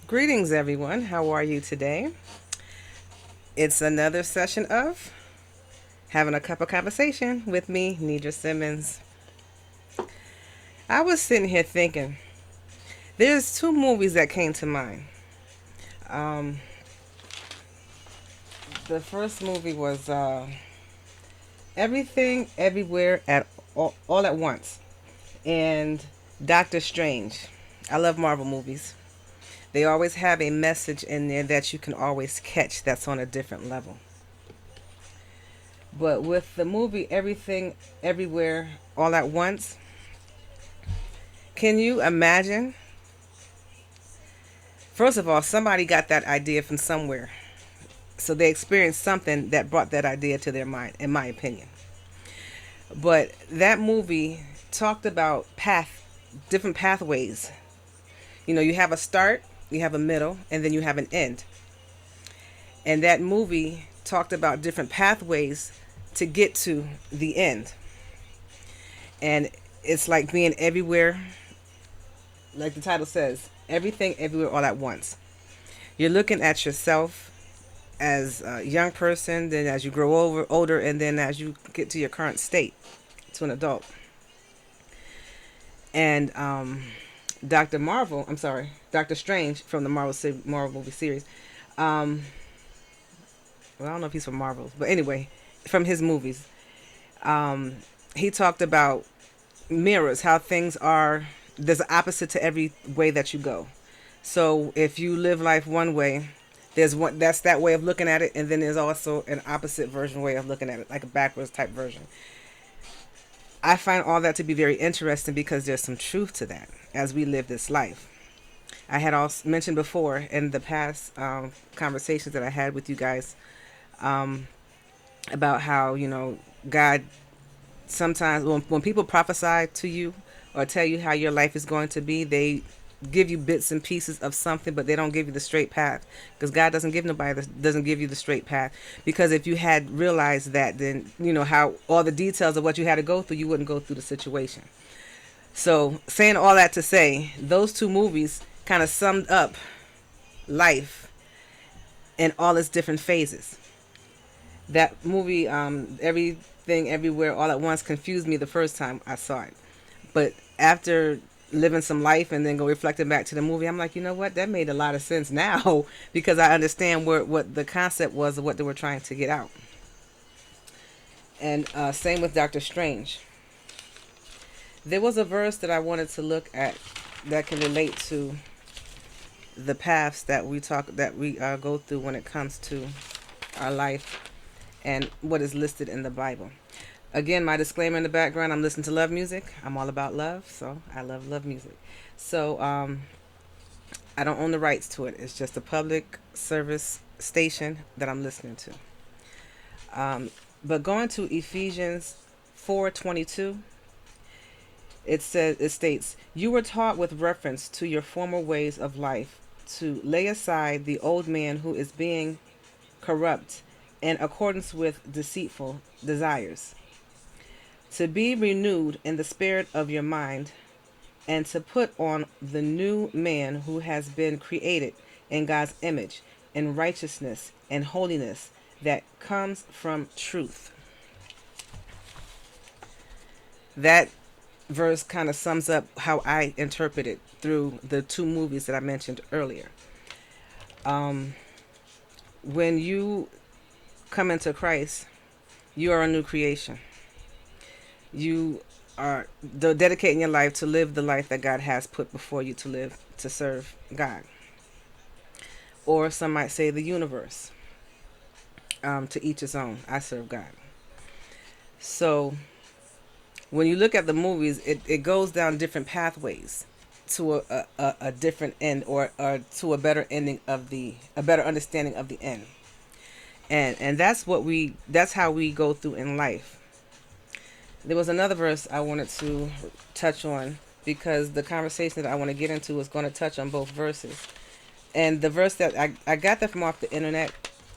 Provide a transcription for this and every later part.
Greetings, everyone. How are you today? It's another session of Having a Cup of Conversation with me, Nidra Simmons. I was sitting here thinking, there's two movies that came to mind. Um, the first movie was Everything, Everywhere, all at Once, and Doctor Strange. I love Marvel movies. They always have a message in there that you can always catch that's on a different level. But with the movie Everything, Everywhere, All at Once, can you imagine? First of all, somebody got that idea from somewhere. So they experienced something that brought that idea to their mind, in my opinion. But that movie talked about different pathways. You have a start, you have a middle, and then you have an end. And that movie talked about different pathways to get to the end. And it's like being everywhere, like the title says, everything, everywhere, all at once. You're looking at yourself as a young person, then as you grow older, and then as you get to your current state, to an adult. And Doctor Strange from the Marvel movie series. Um, well, I don't know if he's from Marvel, but anyway, from his movies, um, he talked about mirrors, how things are. There's an opposite to every way that you go. So if you live life one way, there's one that's that way of looking at it, and then there's also an opposite version way of looking at it, like a backwards type version. I find all that to be very interesting because there's some truth to that as we live this life. I had also mentioned before in the past conversations that I had with you guys um, about how God sometimes when people prophesy to you or tell you how your life is going to be, they give you bits and pieces of something, but they don't give you the straight path because God doesn't give you the straight path. Because if you had realized that, then you know how all the details of what you had to go through, you wouldn't go through the situation. So saying all that to say, those two movies kind of summed up life in all its different phases. That movie, Everything, Everywhere, All at Once, confused me the first time I saw it. But after living some life and then go reflecting back to the movie, I'm like, you know what? That made a lot of sense now because I understand what the concept was of what they were trying to get out. And same with Doctor Strange. There was a verse that I wanted to look at that can relate to the paths that we go through when it comes to our life and what is listed in the Bible. Again, my disclaimer in the background, I'm listening to love music. I'm all about love, so I love music. So I don't own the rights to it. It's just a public service station that I'm listening to. Um, but going to Ephesians 4:22, it states, "You were taught with reference to your former ways of life to lay aside the old man who is being corrupt in accordance with deceitful desires, to be renewed in the spirit of your mind, and to put on the new man who has been created in God's image in righteousness and holiness that comes from truth." That verse kind of sums up how I interpret it through the two movies that I mentioned earlier. Um, when you come into Christ, you are a new creation. You are dedicating your life to live the life that God has put before you to live to serve God, or some might say the universe. To each his own. I serve God. So when you look at the movies, it goes down different pathways to a different end, or to a better ending of a better understanding of the end. And that's how we go through in life. There was another verse I wanted to touch on because the conversation that I want to get into is going to touch on both verses. And the verse that I got that from off the internet.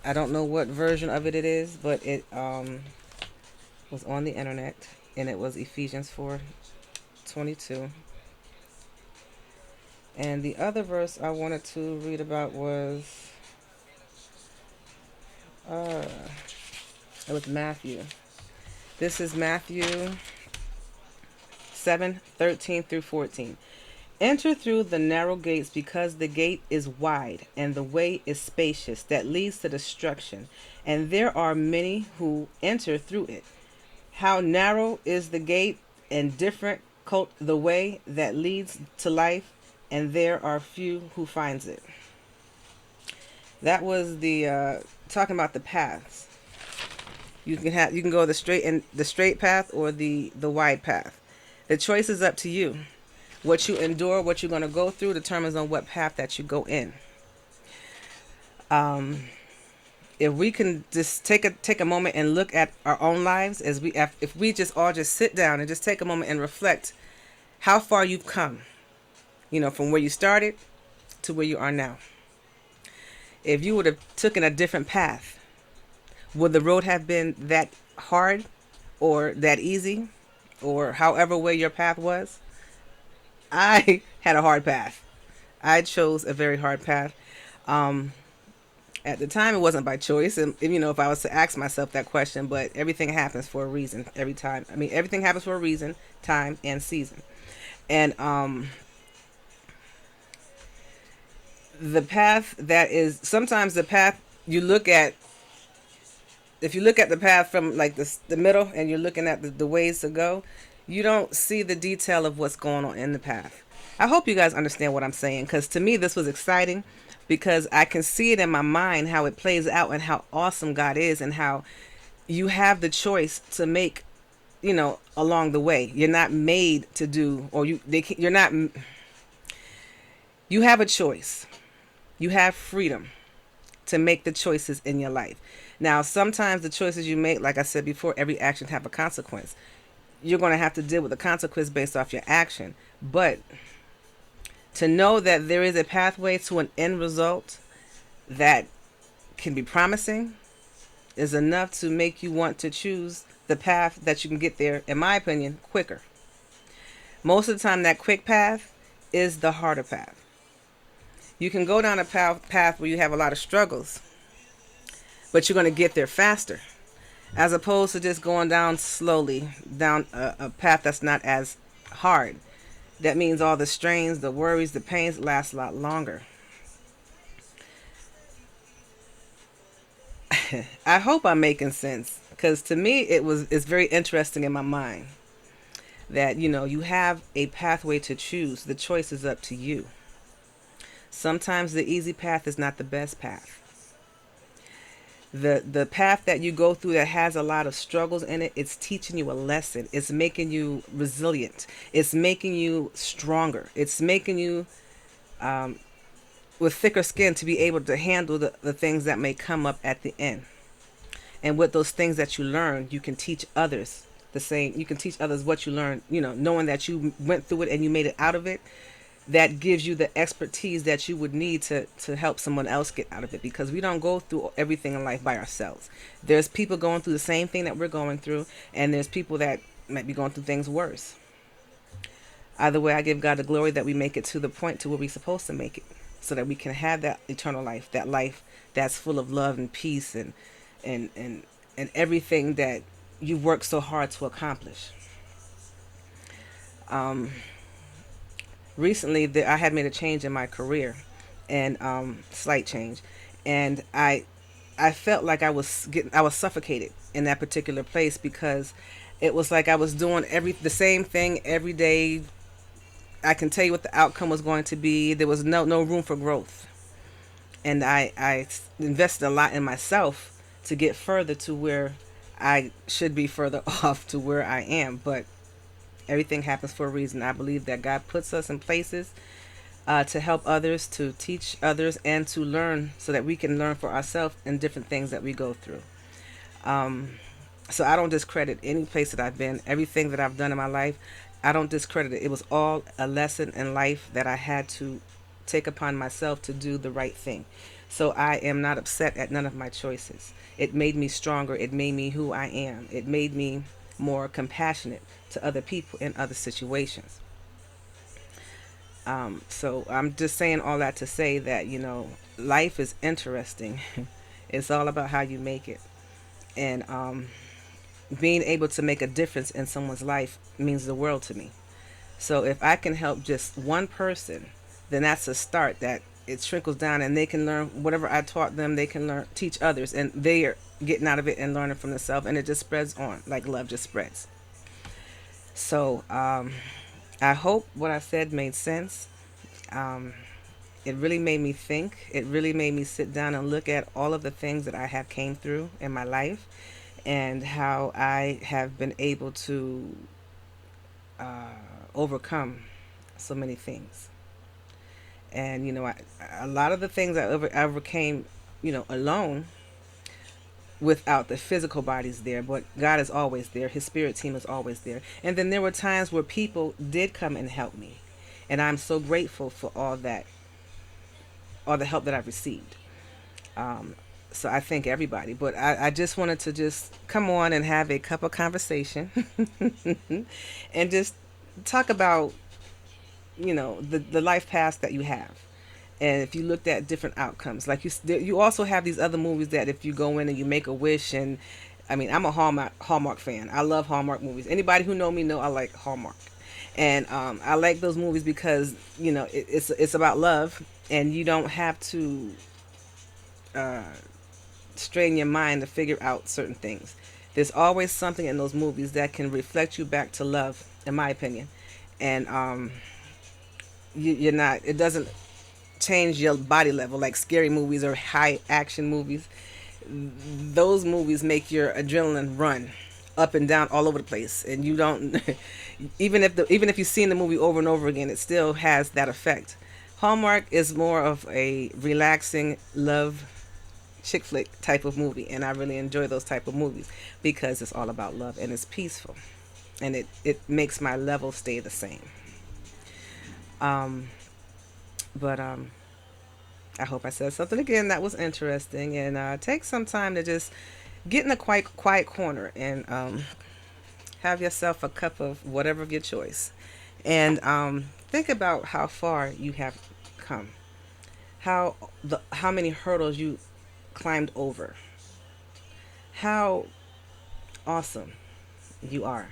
I don't know what version of it is, but it was on the internet, and it was Ephesians 4:22, And the other verse I wanted to read about was uh, it was Matthew. This is Matthew 7:13 through 14. Enter through the narrow gates, because the gate is wide and the way is spacious that leads to destruction, and there are many who enter through it. How narrow is the gate, and different the way that leads to life, and there are few who finds it. That was the talking about the paths. You can go the straight path or the wide path. The choice is up to you. What you endure, what you're going to go through, determines on what path that you go in. Um, if we can just take a moment and look at our own lives, as we if we just all just sit down and just take a moment and reflect how far you've come, from where you started to where you are now. If you would have taken a different path, would the road have been that hard or that easy, or however way your path was? I had a hard path. I chose a very hard path. Um, at the time, it wasn't by choice, and if I was to ask myself that question, but everything happens for a reason. Every time, I mean, everything happens for a reason, time and season, and the path that is sometimes the path you look at. If you look at the path from like the middle, and you're looking at the ways to go, you don't see the detail of what's going on in the path. I hope you guys understand what I'm saying, because to me this was exciting, because I can see it in my mind how it plays out and how awesome God is, and how you have the choice to make, along the way. You're not made to do, or you're not. You have a choice. You have freedom to make the choices in your life. Now, sometimes the choices you make, like I said before, every action have a consequence. You're going to have to deal with the consequence based off your action. But to know that there is a pathway to an end result that can be promising is enough to make you want to choose the path that you can get there, in my opinion, quicker. Most of the time, that quick path is the harder path. You can go down a path where you have a lot of struggles, but you're going to get there faster, as opposed to just going down slowly down a path that's not as hard. That means all the strains, the worries, the pains last a lot longer. I hope I'm making sense, because to me it's very interesting in my mind that you have a pathway to choose. The choice is up to you. Sometimes the easy path is not the best path. The path that you go through that has a lot of struggles in it, it's teaching you a lesson. It's making you resilient. It's making you stronger. It's making you with thicker skin to be able to handle the things that may come up at the end. And with those things that you learn, you can teach others the same. You can teach others what you learned, knowing that you went through it and you made it out of it. That gives you the expertise that you would need to help someone else get out of it, because we don't go through everything in life by ourselves. There's people going through the same thing that we're going through, and there's people that might be going through things worse. Either way, I give God the glory that we make it to the point to where we're supposed to make it, so that we can have that eternal life, that life that's full of love and peace and and everything that you worked so hard to accomplish. Um, Recently, I had made a change in my career, and slight change, and I felt like I was suffocated in that particular place, because it was like I was doing the same thing every day. I can tell you what the outcome was going to be. There was no room for growth, and I invested a lot in myself to get further to where I should be, further off to where I am. But everything happens for a reason. I believe that God puts us in places to help others, to teach others, and to learn, so that we can learn for ourselves in different things that we go through. Um, so I don't discredit any place that I've been. Everything that I've done in my life, I don't discredit it. It was all a lesson in life that I had to take upon myself to do the right thing. So I am not upset at none of my choices. It made me stronger. It made me who I am. It made me more compassionate to other people in other situations. So I'm just saying all that to say that, life is interesting. It's all about how you make it. And being able to make a difference in someone's life means the world to me. So if I can help just one person, then that's a start. That it trickles down, and they can learn whatever I taught them. They can learn, teach others, and they are getting out of it and learning from themselves, and it just spreads on like love just spreads. So I hope what I said made sense. Um, it really made me think. It really made me sit down and look at all of the things that I have came through in my life, and how I have been able to uh, overcome so many things. And a lot of the things I overcame, alone, without the physical bodies there, but God is always there. His spirit team is always there. And then there were times where people did come and help me, and I'm so grateful for all the help that I've received. Um, so I thank everybody. But I just wanted to just come on and have a cup of conversation and just talk about the life path that you have. And if you looked at different outcomes, like you also have these other movies that if you go in and you make a wish, and I mean, I'm a Hallmark fan. I love Hallmark movies. Anybody who know me know I like Hallmark, and I like those movies because it's about love, and you don't have to uh, strain your mind to figure out certain things. There's always something in those movies that can reflect you back to love, in my opinion, and you're not. It doesn't change your body level like scary movies or high action movies. Those movies make your adrenaline run up and down all over the place, and you don't even if you've seen the movie over and over again, it still has that effect. Hallmark is more of a relaxing love chick flick type of movie, and I really enjoy those type of movies because it's all about love and it's peaceful, and it makes my level stay the same. um but I hope I said something again that was interesting, and take some time to just get in a quiet corner and have yourself a cup of whatever of your choice, and think about how far you have come, how many hurdles you climbed over, how awesome you are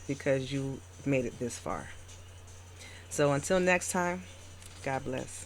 because you made it this far. So until next time, God bless.